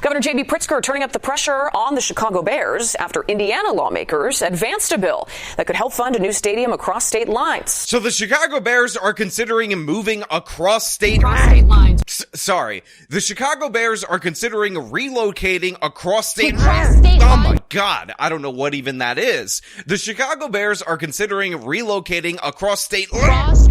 Governor J.B. Pritzker turning up the pressure on the Chicago Bears after Indiana lawmakers advanced a bill that could help fund a new stadium across state lines. So the Chicago Bears are considering moving across state lines. Sorry. The Chicago Bears are considering relocating across state lines. Oh my God. I don't know what even that is. The Chicago Bears are considering relocating across state lines.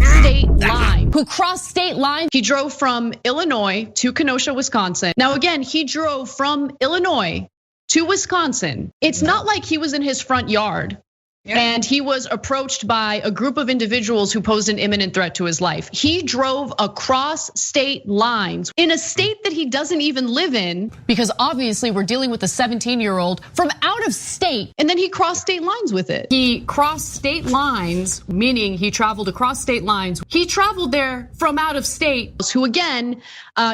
Who crossed state lines. He drove from Illinois to Kenosha, Wisconsin. Now, again, he drove from Illinois to Wisconsin. It's not like he was in his front yard. Yeah. And he was approached by a group of individuals who posed an imminent threat to his life. He drove across state lines in a state that he doesn't even live in. Because obviously we're dealing with a 17-year-old from out of state. And then he crossed state lines with it. He crossed state lines, meaning he traveled across state lines. He traveled there from out of state, who again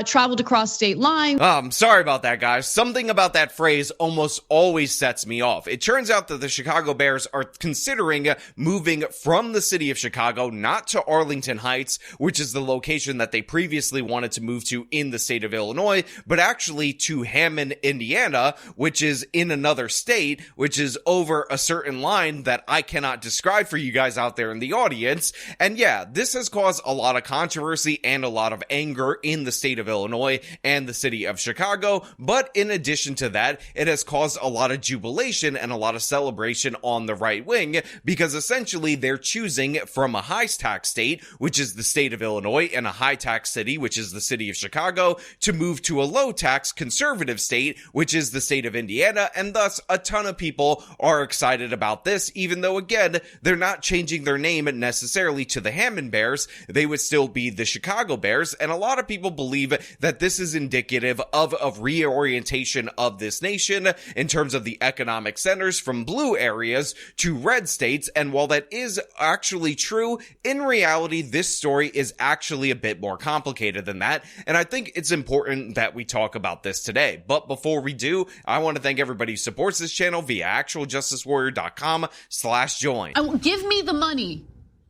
traveled across state lines. Sorry about that, guys. Something about that phrase almost always sets me off. It turns out that the Chicago Bears are considering moving from the city of Chicago, not to Arlington Heights, which is the location that they previously wanted to move to in the state of Illinois, but actually to Hammond, Indiana, which is in another state, which is over a certain line that I cannot describe for you guys out there in the audience. And yeah, this has caused a lot of controversy and a lot of anger in the state of Illinois and the city of Chicago. But in addition to that, it has caused a lot of jubilation and a lot of celebration on the right wing, because essentially they're choosing from a high tax state, which is the state of Illinois, and a high tax city, which is the city of Chicago, to move to a low tax conservative state, which is the state of Indiana. And thus a ton of people are excited about this, even though again, they're not changing their name necessarily to the Hammond Bears. They would still be the Chicago Bears. And a lot of people believe that this is indicative of reorientation of this nation in terms of the economic centers from blue areas to red states. And while that is actually true, in reality, this story is actually a bit more complicated than that. And I think it's important that we talk about this today. But before we do, I want to thank everybody who supports this channel via actualjusticewarrior.com/join. Give me the money.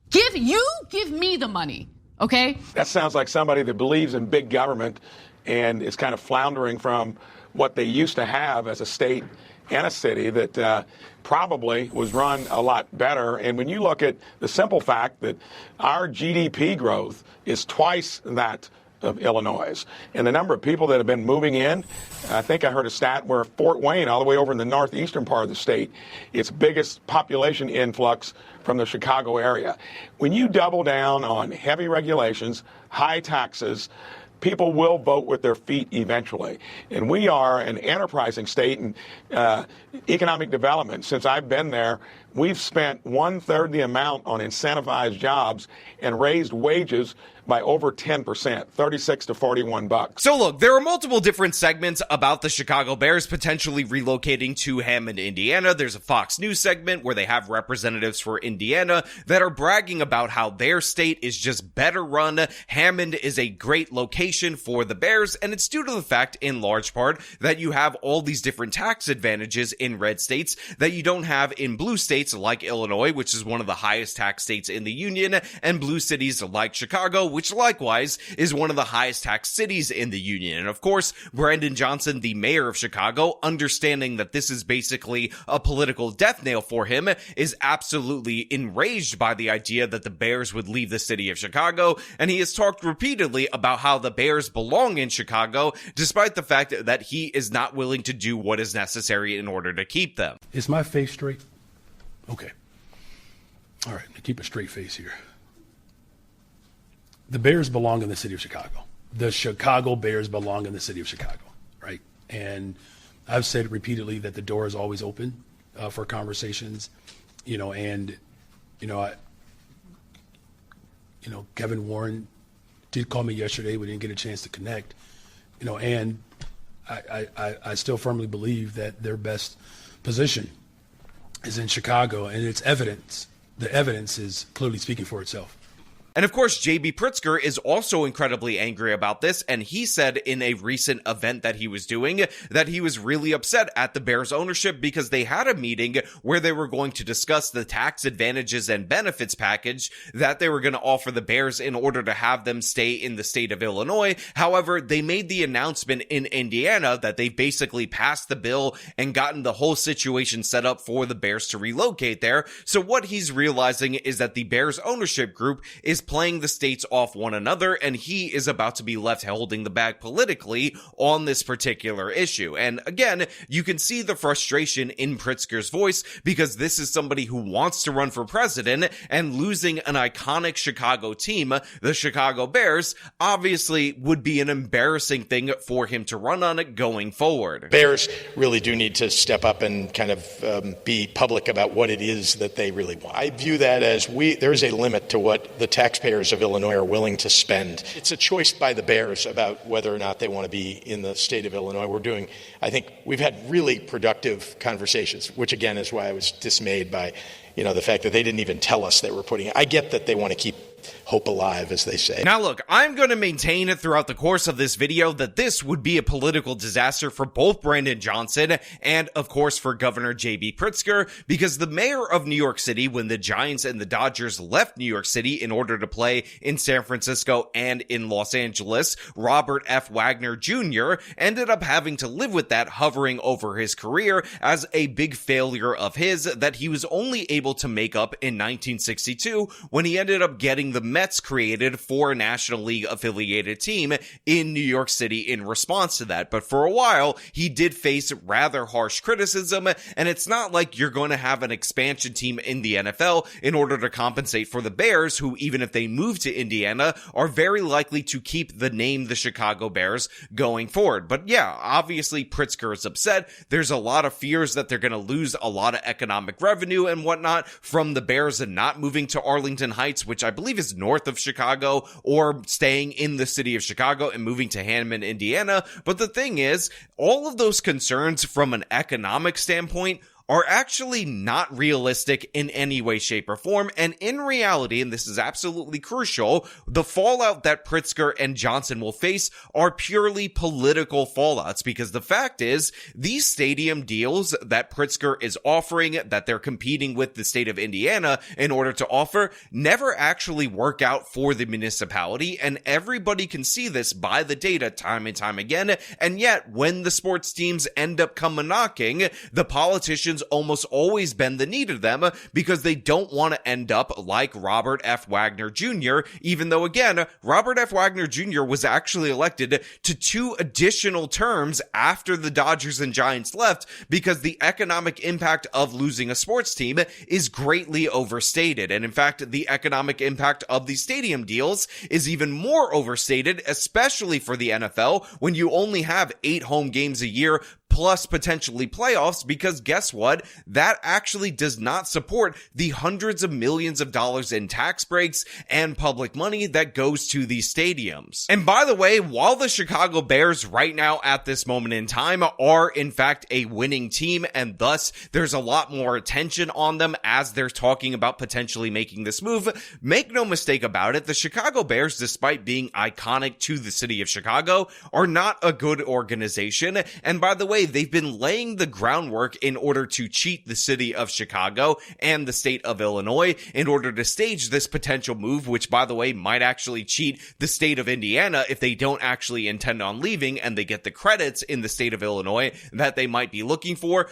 Give me the money. Okay? That sounds like somebody that believes in big government and is kind of floundering from what they used to have as a state and a city that probably was run a lot better. And when you look at the simple fact that our GDP growth is twice that of Illinois, and the number of people that have been moving in, I think I heard a stat where Fort Wayne, all the way over in the northeastern part of the state, its biggest population influx from the Chicago area. When you double down on heavy regulations, high taxes, people will vote with their feet eventually. And we are an enterprising state in economic development. Since I've been there, we've spent 1/3 the amount on incentivized jobs and raised wages by over 10%, 36 to 41 bucks. So look, there are multiple different segments about the Chicago Bears potentially relocating to Hammond, Indiana. There's a Fox News segment where they have representatives for Indiana that are bragging about how their state is just better run. Hammond is a great location for the Bears, and it's due to the fact, in large part, that you have all these different tax advantages in red states that you don't have in blue states like Illinois, which is one of the highest tax states in the union, and blue cities like Chicago, which likewise is one of the highest tax cities in the union. And of course, Brandon Johnson, the mayor of Chicago, understanding that this is basically a political death nail for him, is absolutely enraged by the idea that the Bears would leave the city of Chicago. And he has talked repeatedly about how the Bears belong in Chicago, despite the fact that he is not willing to do what is necessary in order to keep them. Is my face straight? Okay. All right, keep a straight face here. The Bears belong in the city of Chicago. The Chicago Bears belong in the city of Chicago, right? And I've said repeatedly that the door is always open for conversations, Kevin Warren did call me yesterday. We didn't get a chance to connect, and I still firmly believe that their best position is in Chicago, and it's evidence. The evidence is clearly speaking for itself. And of course, JB Pritzker is also incredibly angry about this, and he said in a recent event that he was doing that he was really upset at the Bears ownership because they had a meeting where they were going to discuss the tax advantages and benefits package that they were going to offer the Bears in order to have them stay in the state of Illinois. However, they made the announcement in Indiana that they basically passed the bill and gotten the whole situation set up for the Bears to relocate there. So what he's realizing is that the Bears ownership group is playing the states off one another, and he is about to be left holding the bag politically on this particular issue. And again, you can see the frustration in Pritzker's voice because this is somebody who wants to run for president, and losing an iconic Chicago team, the Chicago Bears, obviously would be an embarrassing thing for him to run on it going forward. Bears really do need to step up and kind of be public about what it is that they really want. I view that as there is a limit to what the taxpayers of Illinois are willing to spend. It's a choice by the Bears about whether or not they want to be in the state of Illinois. I think we've had really productive conversations, which again is why I was dismayed by, the fact that they didn't even tell us they were putting it. I get that they want to keep hope alive, as they say. Now look, I'm going to maintain throughout the course of this video that this would be a political disaster for both Brandon Johnson and, of course, for Governor J.B. Pritzker, because the mayor of New York City, when the Giants and the Dodgers left New York City in order to play in San Francisco and in Los Angeles, Robert F. Wagner Jr. ended up having to live with that hovering over his career as a big failure of his that he was only able to make up in 1962 when he ended up getting the Mets created for a National League affiliated team in New York City in response to that. But for a while, he did face rather harsh criticism, and it's not like you're going to have an expansion team in the NFL in order to compensate for the Bears, who, even if they move to Indiana, are very likely to keep the name the Chicago Bears going forward. But yeah, obviously Pritzker is upset. There's a lot of fears that they're going to lose a lot of economic revenue and whatnot from the Bears and not moving to Arlington Heights, which I believe is north of Chicago, or staying in the city of Chicago and moving to Hammond, Indiana. But the thing is, all of those concerns from an economic standpoint are actually not realistic in any way, shape, or form. And in reality, and this is absolutely crucial, the fallout that Pritzker and Johnson will face are purely political fallouts, because the fact is, these stadium deals that Pritzker is offering, that they're competing with the state of Indiana in order to offer, never actually work out for the municipality, and everybody can see this by the data time and time again. And yet, when the sports teams end up coming knocking, the politicians almost always bend the knee to them because they don't want to end up like Robert F. Wagner Jr., even though, again, Robert F. Wagner Jr. was actually elected to 2 additional terms after the Dodgers and Giants left because the economic impact of losing a sports team is greatly overstated. And in fact, the economic impact of the stadium deals is even more overstated, especially for the NFL, when you only have 8 home games a year plus potentially playoffs, because guess what? That actually does not support the hundreds of millions of dollars in tax breaks and public money that goes to these stadiums. And by the way, while the Chicago Bears right now at this moment in time are in fact a winning team, and thus there's a lot more attention on them as they're talking about potentially making this move, make no mistake about it, the Chicago Bears, despite being iconic to the city of Chicago, are not a good organization. And by the way, they've been laying the groundwork in order to cheat the city of Chicago and the state of Illinois in order to stage this potential move, which, by the way, might actually cheat the state of Indiana if they don't actually intend on leaving and they get the credits in the state of Illinois that they might be looking for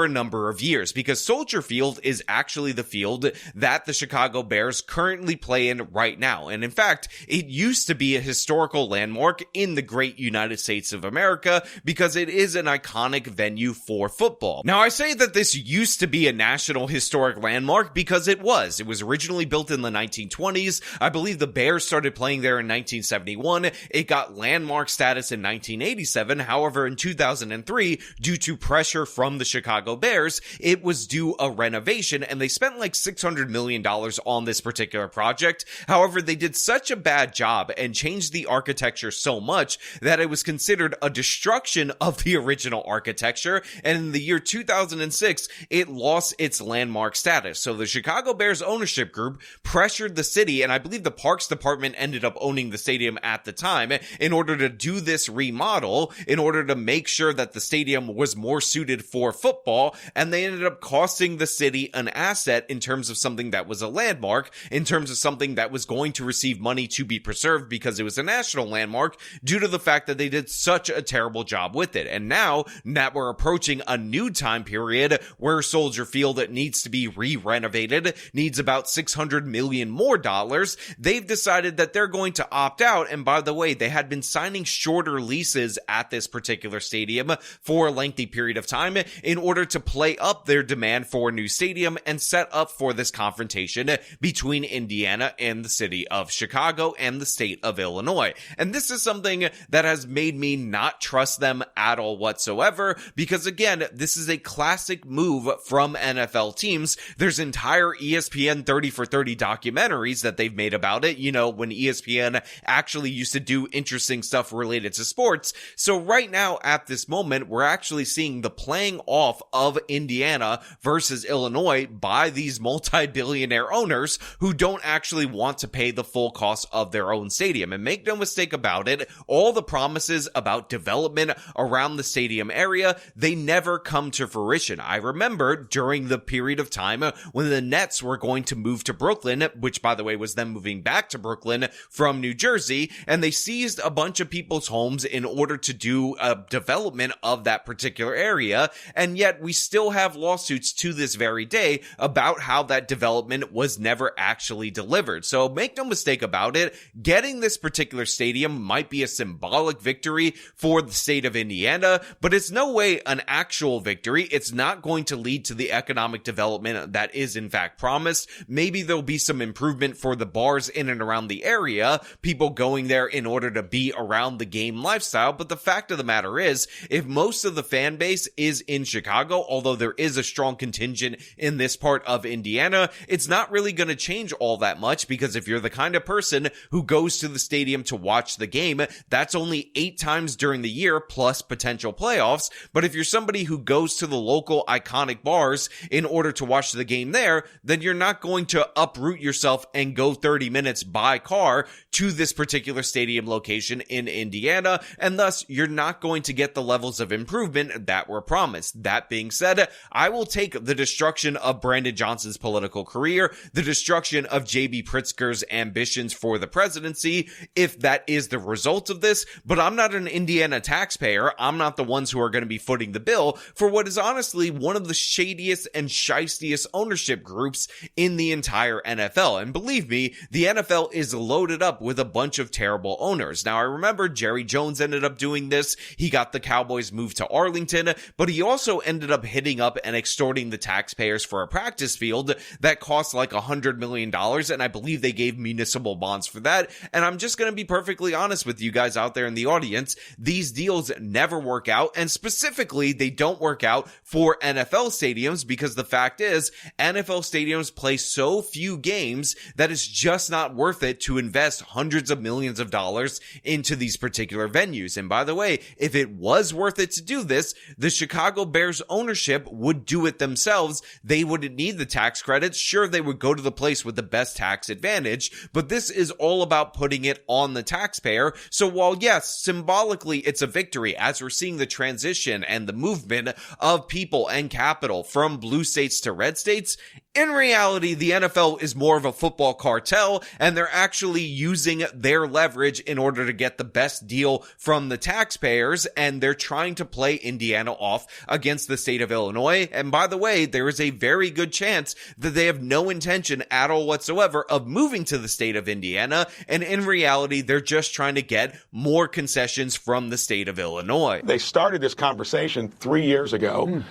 a number of years, because Soldier Field is actually the field that the Chicago Bears currently play in right now. And in fact, it used to be a historical landmark in the great United States of America because it is an iconic venue for football. Now, I say that this used to be a national historic landmark because it was. It was originally built in the 1920s. I believe the Bears started playing there in 1971. It got landmark status in 1987. However, in 2003, due to pressure from the Chicago Bears, it was due a renovation, and they spent like $600 million on this particular project. However, they did such a bad job and changed the architecture so much that it was considered a destruction of the original architecture. And in the year 2006, it lost its landmark status. So the Chicago Bears ownership group pressured the city, and I believe the Parks Department ended up owning the stadium at the time, in order to do this remodel, in order to make sure that the stadium was more suited for football. And they ended up costing the city an asset in terms of something that was a landmark, in terms of something that was going to receive money to be preserved because it was a national landmark, due to the fact that they did such a terrible job with it. And now that we're approaching a new time period where Soldier Field needs to be re-renovated, needs about $600 million more dollars, they've decided that they're going to opt out. And by the way, they had been signing shorter leases at this particular stadium for a lengthy period of time in order to play up their demand for a new stadium and set up for this confrontation between Indiana and the city of Chicago and the state of Illinois. And this is something that has made me not trust them at all whatsoever, because again, this is a classic move from NFL teams. There's entire ESPN 30 for 30 documentaries that they've made about it, you know, when ESPN actually used to do interesting stuff related to sports. So right now at this moment, we're actually seeing the playing off of Indiana versus Illinois by these multi-billionaire owners who don't actually want to pay the full cost of their own stadium. And make no mistake about it, all the promises about development around the stadium area, they never come to fruition. I remember during the period of time when the Nets were going to move to Brooklyn, which by the way was them moving back to Brooklyn from New Jersey, and they seized a bunch of people's homes in order to do a development of that particular area. And yet we still have lawsuits to this very day about how that development was never actually delivered. So make no mistake about it, getting this particular stadium might be a symbolic victory for the state of Indiana, but it's no way an actual victory. It's not going to lead to the economic development that is in fact promised. Maybe there'll be some improvement for the bars in and around the area, people going there in order to be around the game lifestyle. But the fact of the matter is, if most of the fan base is in Chicago, although there is a strong contingent in this part of Indiana, it's not really going to change all that much, because if you're the kind of person who goes to the stadium to watch the game, that's only 8 times during the year plus potential playoffs. But if you're somebody who goes to the local iconic bars in order to watch the game there, then you're not going to uproot yourself and go 30 minutes by car to this particular stadium location in Indiana, and thus you're not going to get the levels of improvement that were promised. That being said, I will take the destruction of Brandon Johnson's political career, the destruction of J.B. Pritzker's ambitions for the presidency, if that is the result of this, but I'm not an Indiana taxpayer. I'm not the ones who are going to be footing the bill for what is honestly one of the shadiest and shystiest ownership groups in the entire NFL. And believe me, the NFL is loaded up with a bunch of terrible owners. Now, I remember Jerry Jones ended up doing this. He got the Cowboys moved to Arlington, but he also ended up hitting up and extorting the taxpayers for a practice field that cost like $100 million, and I believe they gave municipal bonds for that. And I'm just going to be perfectly honest with you guys out there in the audience, these deals never work out, and specifically, they don't work out for NFL stadiums, because the fact is, NFL stadiums play so few games that it's just not worth it to invest hundreds of millions of dollars into these particular venues. And by the way, if it was worth it to do this, the Chicago Bears ownership would do it themselves. They wouldn't need the tax credits. Sure, they would go to the place with the best tax advantage, but this is all about putting it on the taxpayer. So while yes, symbolically it's a victory as we're seeing the transition and the movement of people and capital from blue states to red states, in reality, the NFL is more of a football cartel, and they're actually using their leverage in order to get the best deal from the taxpayers, and they're trying to play Indiana off against the state of Illinois. And by the way, there is a very good chance that they have no intention at all whatsoever of moving to the state of Indiana, and in reality, they're just trying to get more concessions from the state of Illinois. They started this conversation 3 years ago.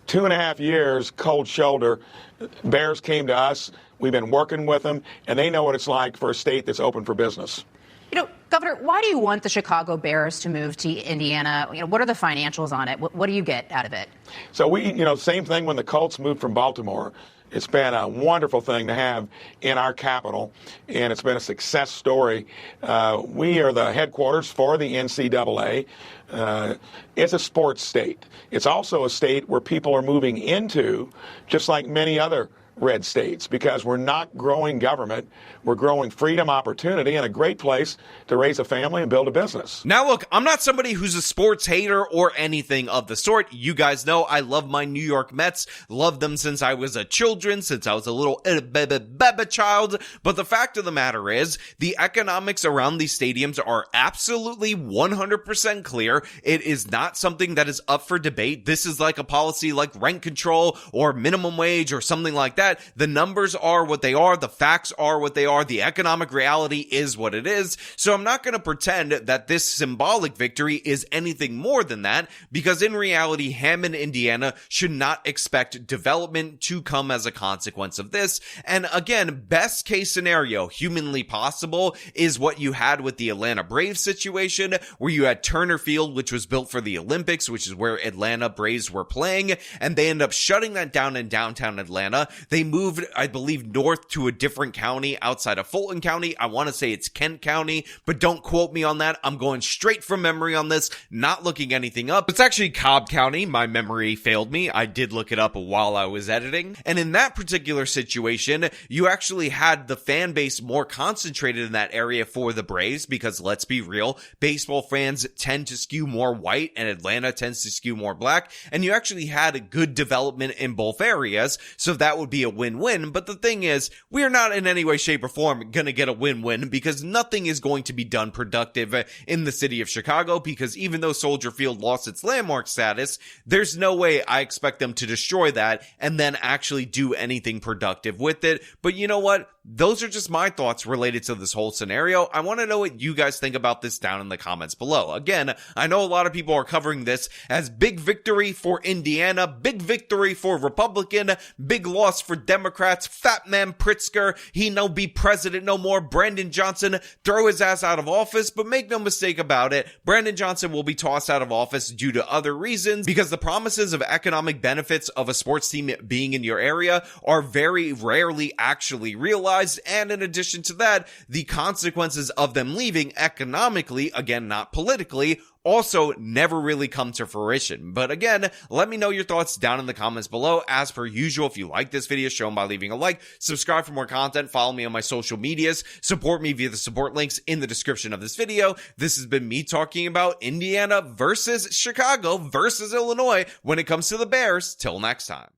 2.5 years, cold shoulder. Bears came to us. We've been working with them, and they know what it's like for a state that's open for business. You know, Governor, why do you want the Chicago Bears to move to Indiana? You know, what are the financials on it? What do you get out of it? So same thing when the Colts moved from Baltimore. It's been a wonderful thing to have in our capital, and it's been a success story. We are the headquarters for the NCAA. It's a sports state. It's also a state where people are moving into, just like many other red states, because we're not growing government. We're growing freedom, opportunity, and a great place to raise a family and build a business. Now, look, I'm not somebody who's a sports hater or anything of the sort. You guys know I love my New York Mets, loved them since I was a children, since I was a little baby child. But the fact of the matter is, the economics around these stadiums are absolutely 100% clear. It is not something that is up for debate. This is like a policy like rent control or minimum wage or something like that. The numbers are what they are. The facts are what they are. The economic reality is what it is. So I'm not going to pretend that this symbolic victory is anything more than that, because in reality, Hammond, Indiana should not expect development to come as a consequence of this. And again, best case scenario, humanly possible, is what you had with the Atlanta Braves situation, where you had Turner Field, which was built for the Olympics, which is where Atlanta Braves were playing, and they end up shutting that down in downtown Atlanta. They moved, I believe, north to a different county outside of Fulton County. I want to say it's Kent County, but don't quote me on that. I'm going straight from memory on this, not looking anything up. It's actually Cobb County. My memory failed me. I did look it up while I was editing. And in that particular situation, you actually had the fan base more concentrated in that area for the Braves, because let's be real, baseball fans tend to skew more white and Atlanta tends to skew more black. And you actually had a good development in both areas. So that would be a win-win. But the thing is, we are not in any way, shape, or form going to get a win-win, because nothing is going to be done productive in the city of Chicago, because even though Soldier Field lost its landmark status, there's no way I expect them to destroy that and then actually do anything productive with it. But you know what? Those are just my thoughts related to this whole scenario. I want to know what you guys think about this down in the comments below. Again, I know a lot of people are covering this as big victory for Indiana, big victory for Republican, big loss for Democrats, Fat Man Pritzker, he no be president no more, Brandon Johnson, throw his ass out of office. But make no mistake about it, Brandon Johnson will be tossed out of office due to other reasons, because the promises of economic benefits of a sports team being in your area are very rarely actually realized. And in addition to that, the consequences of them leaving economically, again, not politically, also never really come to fruition. But again, let me know your thoughts down in the comments below. As per usual, if you like this video, show them by leaving a like, subscribe for more content, follow me on my social medias, support me via the support links in the description of this video. This has been me talking about Indiana versus Chicago versus Illinois when it comes to the Bears. Till next time.